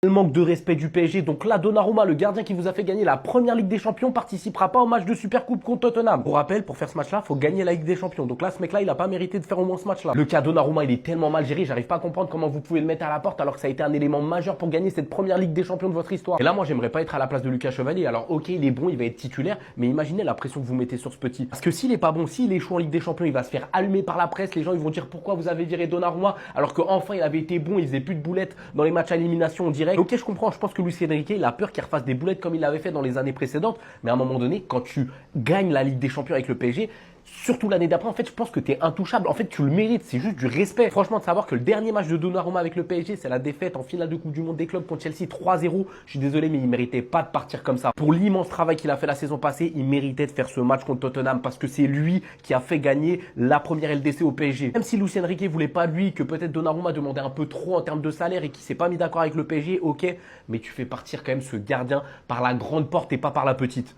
Le manque de respect du PSG. Donc là, Donnarumma, le gardien qui vous a fait gagner la première Ligue des Champions, participera pas au match de Supercoupe contre Tottenham. Pour rappel, pour faire ce match-là, faut gagner la Ligue des Champions. Donc là, ce mec-là, il a pas mérité de faire au moins ce match-là. Le cas Donnarumma, il est tellement mal géré, j'arrive pas à comprendre comment vous pouvez le mettre à la porte alors que ça a été un élément majeur pour gagner cette première Ligue des Champions de votre histoire. Et là, moi, j'aimerais pas être à la place de Lucas Chevalier. Alors, ok, il est bon, il va être titulaire, mais imaginez la pression que vous mettez sur ce petit. Parce que s'il est pas bon, s'il échoue en Ligue des Champions, il va se faire allumer par la presse. Les gens, ils vont dire pourquoi vous avez viré Donnarumma alors qu'enfin il avait été bon, il faisait plus de boulettes dans les matchs à élimination en direct. Ok, je comprends, je pense que Luis Enrique, il a peur qu'il refasse des boulettes comme il l'avait fait dans les années précédentes. Mais à un moment donné, quand tu gagnes la Ligue des Champions avec le PSG, surtout l'année d'après, en fait, je pense que tu es intouchable. En fait, tu le mérites. C'est juste du respect. Franchement, de savoir que le dernier match de Donnarumma avec le PSG, c'est la défaite en finale de Coupe du Monde des clubs contre Chelsea 3-0. Je suis désolé, mais il méritait pas de partir comme ça. Pour l'immense travail qu'il a fait la saison passée, il méritait de faire ce match contre Tottenham parce que c'est lui qui a fait gagner la première LDC au PSG. Même si Luis Enrique voulait pas lui, que peut-être Donnarumma demandait un peu trop en termes de salaire et qu'il s'est pas mis d'accord avec le PSG, ok, mais tu fais partir quand même ce gardien par la grande porte et pas par la petite.